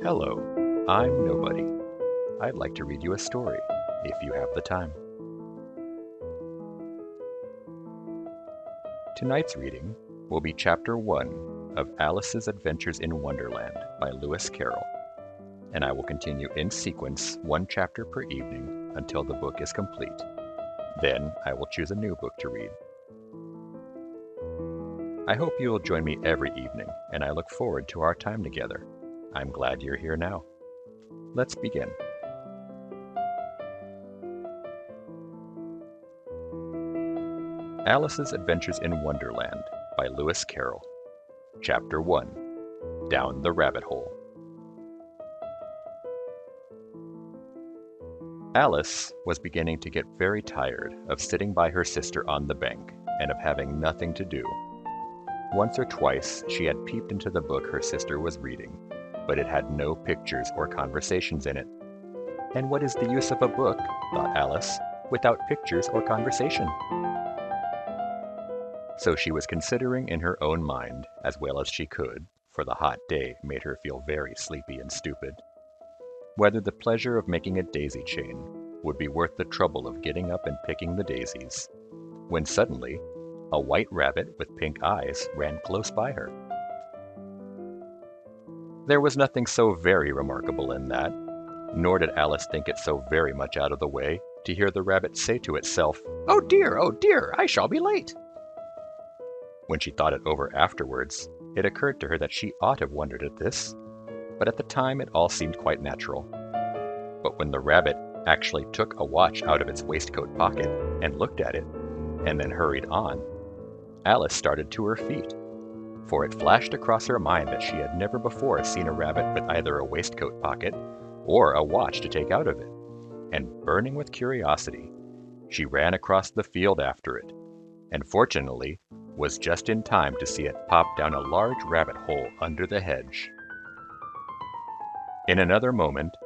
Hello, I'm Nobody. I'd like to read you a story, if you have the time. Tonight's reading will be Chapter 1 of Alice's Adventures in Wonderland by Lewis Carroll, and I will continue in sequence one chapter per evening until the book is complete. Then I will choose a new book to read. I hope you will join me every evening, and I look forward to our time together. I'm glad you're here now. Let's begin. Alice's Adventures in Wonderland by Lewis Carroll. Chapter 1. Down the Rabbit Hole. Alice was beginning to get very tired of sitting by her sister on the bank and of having nothing to do. Once or twice she had peeped into the book her sister was reading, but it had no pictures or conversations in it. And what is the use of a book, thought Alice, without pictures or conversation? So she was considering in her own mind, as well as she could, for the hot day made her feel very sleepy and stupid, whether the pleasure of making a daisy chain would be worth the trouble of getting up and picking the daisies, when suddenly a white rabbit with pink eyes ran close by her. There was nothing so very remarkable in that, nor did Alice think it so very much out of the way to hear the rabbit say to itself, oh dear, I shall be late." When she thought it over afterwards, it occurred to her that she ought to have wondered at this, but at the time it all seemed quite natural. But when the rabbit actually took a watch out of its waistcoat pocket and looked at it, and then hurried on, Alice started to her feet, for it flashed across her mind that she had never before seen a rabbit with either a waistcoat pocket or a watch to take out of it, and burning with curiosity, she ran across the field after it, and fortunately was just in time to see it pop down a large rabbit hole under the hedge. In another moment,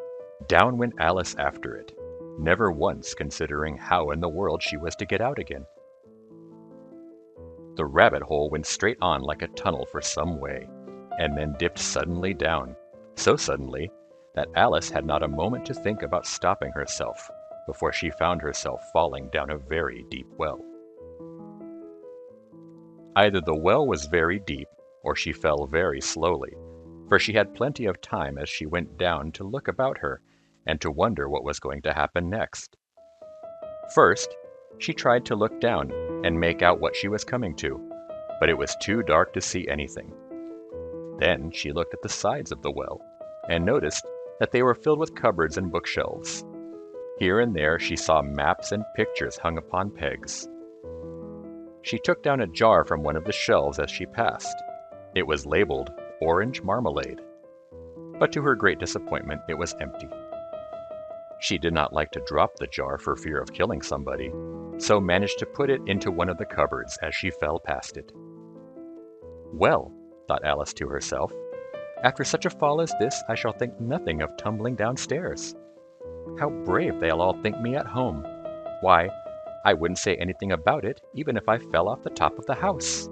down went Alice after it, never once considering how in the world she was to get out again. The rabbit hole went straight on like a tunnel for some way, and then dipped suddenly down, so suddenly that Alice had not a moment to think about stopping herself before she found herself falling down a very deep well. Either the well was very deep, or she fell very slowly, for she had plenty of time as she went down to look about her and to wonder what was going to happen next. First, she tried to look down and make out what she was coming to, but it was too dark to see anything. Then she looked at the sides of the well and noticed that they were filled with cupboards and bookshelves. Here and there she saw maps and pictures hung upon pegs. She took down a jar from one of the shelves as she passed. It was labeled Orange Marmalade, but to her great disappointment it was empty. She did not like to drop the jar for fear of killing somebody, so managed to put it into one of the cupboards as she fell past it. Well, thought Alice to herself, after such a fall as this, I shall think nothing of tumbling downstairs. How brave they'll all think me at home. Why, I wouldn't say anything about it even if I fell off the top of the house,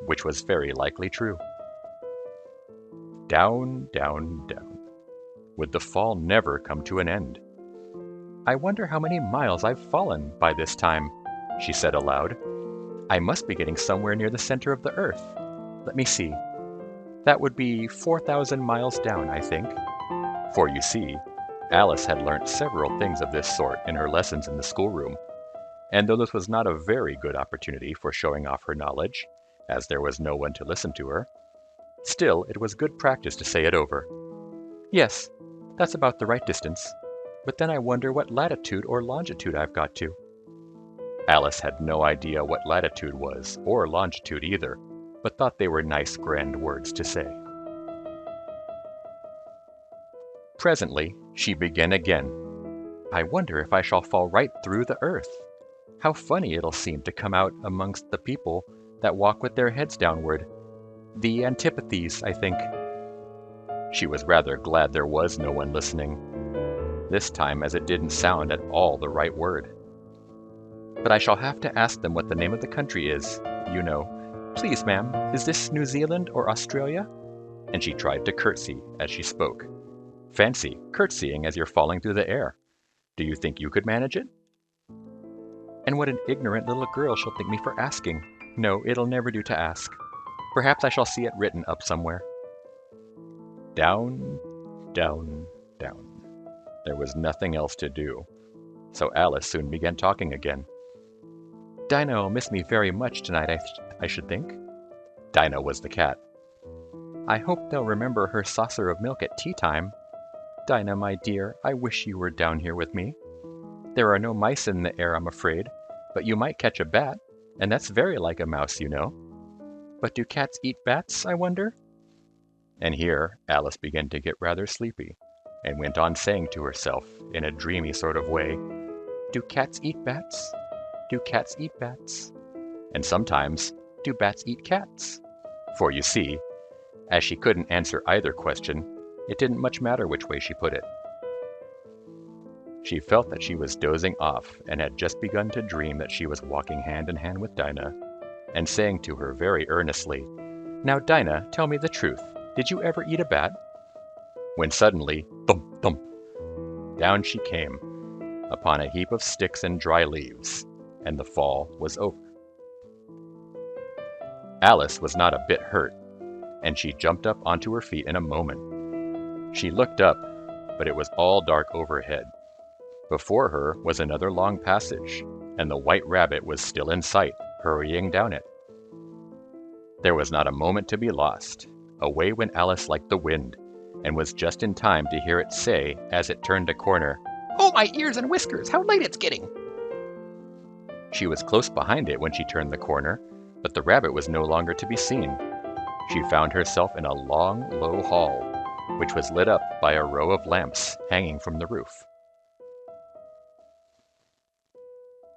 which was very likely true. Down, down, down. Would the fall never come to an end? I wonder how many miles I've fallen by this time, she said aloud. I must be getting somewhere near the center of the earth. Let me see. That would be 4,000 miles down, I think. For you see, Alice had learnt several things of this sort in her lessons in the schoolroom, and though this was not a very good opportunity for showing off her knowledge, as there was no one to listen to her, still it was good practice to say it over. Yes, that's about the right distance. But then I wonder what latitude or longitude I've got to. Alice had no idea what latitude was, or longitude either, but thought they were nice grand words to say. Presently, she began again. I wonder if I shall fall right through the earth. How funny it'll seem to come out amongst the people that walk with their heads downward. The antipathies, I think. She was rather glad there was no one listening, this time as it didn't sound at all the right word. But I shall have to ask them what the name of the country is, you know. Please, ma'am, is this New Zealand or Australia? And she tried to curtsy as she spoke, Fancy curtsying as you're falling through the air. Do you think you could manage it? And what an ignorant little girl she'll think me for asking. No, it'll never do to ask. Perhaps I shall see it written up somewhere. Down, down, down. There was nothing else to do, so Alice soon began talking again. Dinah will miss me very much tonight, I should think. Dinah was the cat. I hope they'll remember her saucer of milk at tea time. Dinah, my dear, I wish you were down here with me. There are no mice in the air, I'm afraid, but you might catch a bat, and that's very like a mouse, you know. But do cats eat bats, I wonder? And here Alice began to get rather sleepy, and went on saying to herself, in a dreamy sort of way, Do cats eat bats? Do cats eat bats? And sometimes, do bats eat cats? For you see, as she couldn't answer either question, it didn't much matter which way she put it. She felt that she was dozing off and had just begun to dream that she was walking hand in hand with Dinah, and saying to her very earnestly, Now, Dinah, tell me the truth. Did you ever eat a bat? When suddenly, thump, thump, down she came, upon a heap of sticks and dry leaves, and the fall was over. Alice was not a bit hurt, and she jumped up onto her feet in a moment. She looked up, but it was all dark overhead. Before her was another long passage, and the white rabbit was still in sight, hurrying down it. There was not a moment to be lost. Away went Alice like the wind, and was just in time to hear it say, as it turned a corner, Oh, my ears and whiskers, how late it's getting! She was close behind it when she turned the corner, but the rabbit was no longer to be seen. She found herself in a long, low hall, which was lit up by a row of lamps hanging from the roof.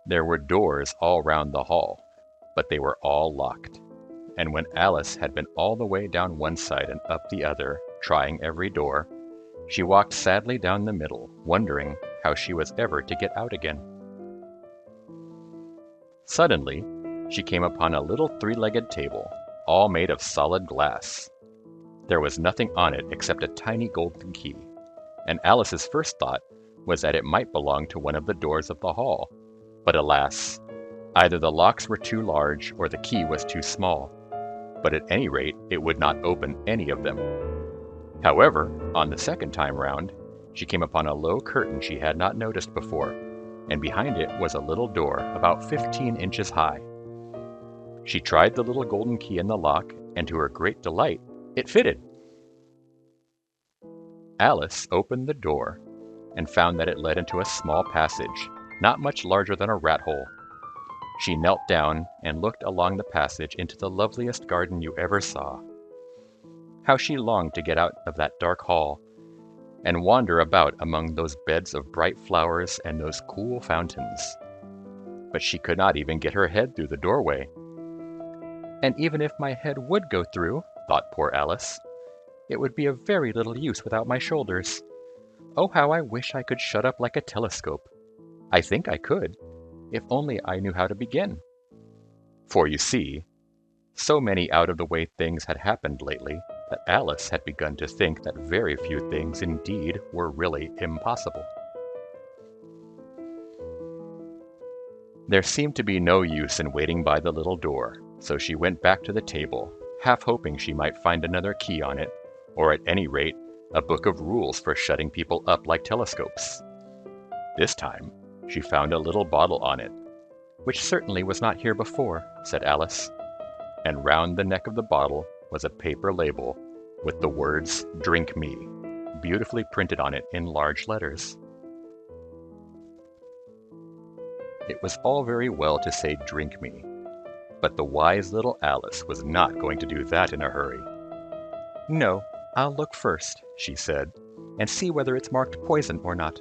There were doors all round the hall, but they were all locked, and when Alice had been all the way down one side and up the other, trying every door, she walked sadly down the middle, wondering how she was ever to get out again. Suddenly, she came upon a little three-legged table, all made of solid glass. There was nothing on it except a tiny golden key, and Alice's first thought was that it might belong to one of the doors of the hall. But alas, either the locks were too large or the key was too small, but at any rate it would not open any of them. However, on the second time round, she came upon a low curtain she had not noticed before, and behind it was a little door about 15 inches high. She tried the little golden key in the lock, and to her great delight, it fitted. Alice opened the door and found that it led into a small passage, not much larger than a rat hole. She knelt down and looked along the passage into the loveliest garden you ever saw. How she longed to get out of that dark hall and wander about among those beds of bright flowers and those cool fountains. But she could not even get her head through the doorway. And even if my head would go through, thought poor Alice, it would be of very little use without my shoulders. Oh, how I wish I could shut up like a telescope. I think I could, if only I knew how to begin. For you see, so many out-of-the-way things had happened lately that Alice had begun to think that very few things indeed were really impossible. There seemed to be no use in waiting by the little door, so she went back to the table, half hoping she might find another key on it, or at any rate, a book of rules for shutting people up like telescopes. This time, she found a little bottle on it, which certainly was not here before, said Alice, and round the neck of the bottle was a paper label with the words, Drink Me, beautifully printed on it in large letters. It was all very well to say drink me, but the wise little Alice was not going to do that in a hurry. No, I'll look first, she said, and see whether it's marked poison or not.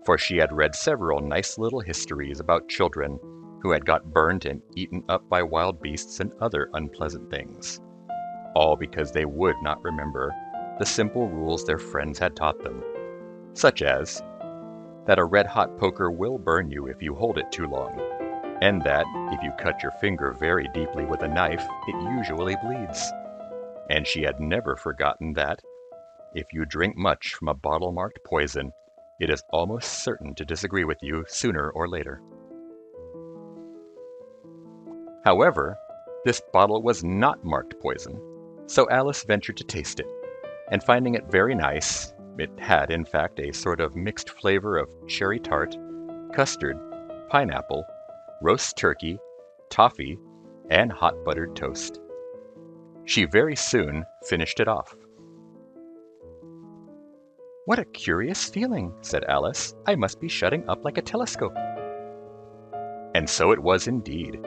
For she had read several nice little histories about children who had got burnt and eaten up by wild beasts and other unpleasant things, all because they would not remember the simple rules their friends had taught them, such as that a red-hot poker will burn you if you hold it too long, and that if you cut your finger very deeply with a knife, it usually bleeds. And she had never forgotten that, if you drink much from a bottle marked poison, it is almost certain to disagree with you sooner or later. However, this bottle was not marked poison, so Alice ventured to taste it, and finding it very nice, it had in fact a sort of mixed flavor of cherry tart, custard, pineapple, roast turkey, toffee, and hot buttered toast. She very soon finished it off. "What a curious feeling," said Alice. "I must be shutting up like a telescope." And so it was indeed.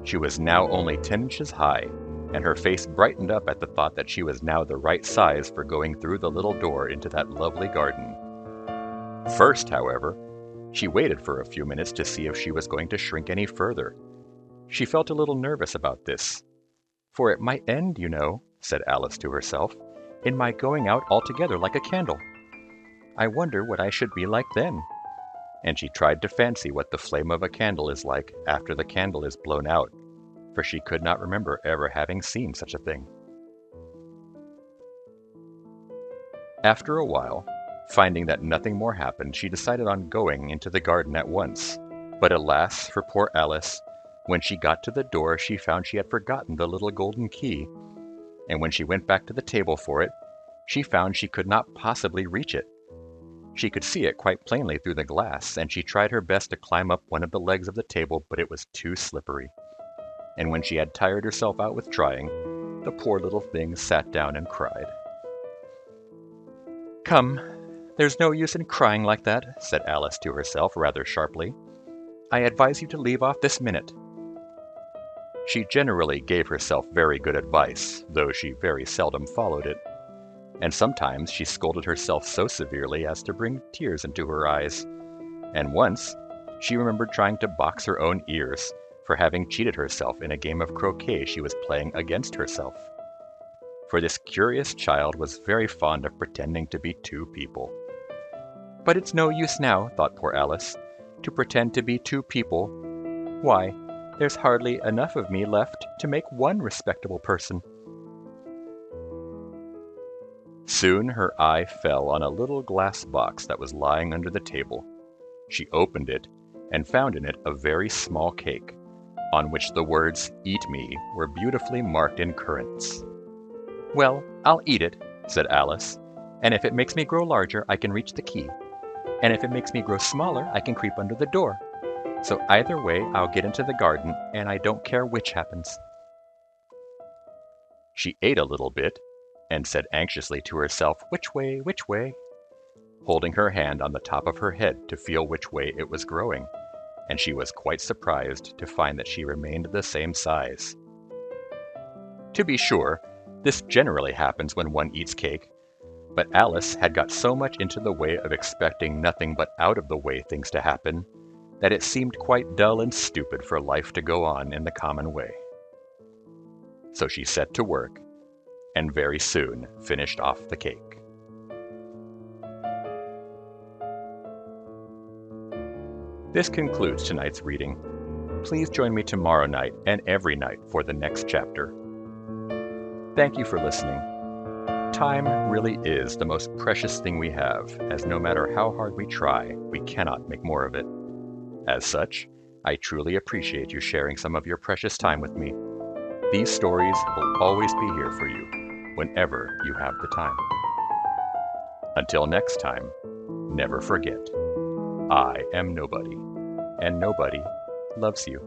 She was now only 10 inches high, and her face brightened up at the thought that she was now the right size for going through the little door into that lovely garden. First, however, she waited for a few minutes to see if she was going to shrink any further. She felt a little nervous about this. "For it might end, you know," said Alice to herself, "in my going out altogether like a candle. I wonder what I should be like then." And she tried to fancy what the flame of a candle is like after the candle is blown out, for she could not remember ever having seen such a thing. After a while, finding that nothing more happened, she decided on going into the garden at once. But alas for poor Alice, when she got to the door she found she had forgotten the little golden key, and when she went back to the table for it, she found she could not possibly reach it. She could see it quite plainly through the glass, and she tried her best to climb up one of the legs of the table, but it was too slippery. And when she had tired herself out with trying, the poor little thing sat down and cried. "Come, there's no use in crying like that," said Alice to herself rather sharply. "I advise you to leave off this minute." She generally gave herself very good advice, though she very seldom followed it. And sometimes she scolded herself so severely as to bring tears into her eyes. And once, she remembered trying to box her own ears for having cheated herself in a game of croquet she was playing against herself. For this curious child was very fond of pretending to be two people. "But it's no use now," thought poor Alice, "to pretend to be two people. Why, there's hardly enough of me left to make one respectable person." Soon her eye fell on a little glass box that was lying under the table. She opened it and found in it a very small cake, on which the words "Eat me" were beautifully marked in currants. "Well, I'll eat it," said Alice, "and if it makes me grow larger, I can reach the key. And if it makes me grow smaller, I can creep under the door. So either way, I'll get into the garden, and I don't care which happens." She ate a little bit, and said anxiously to herself, "Which way, which way?" holding her hand on the top of her head to feel which way it was growing, and she was quite surprised to find that she remained the same size. To be sure, this generally happens when one eats cake, but Alice had got so much into the way of expecting nothing but out-of-the-way things to happen, that it seemed quite dull and stupid for life to go on in the common way. So she set to work, and very soon finished off the cake. This concludes tonight's reading. Please join me tomorrow night and every night for the next chapter. Thank you for listening. Time really is the most precious thing we have, as no matter how hard we try, we cannot make more of it. As such, I truly appreciate you sharing some of your precious time with me. These stories will always be here for you, whenever you have the time. Until next time, never forget, I am nobody, and nobody loves you.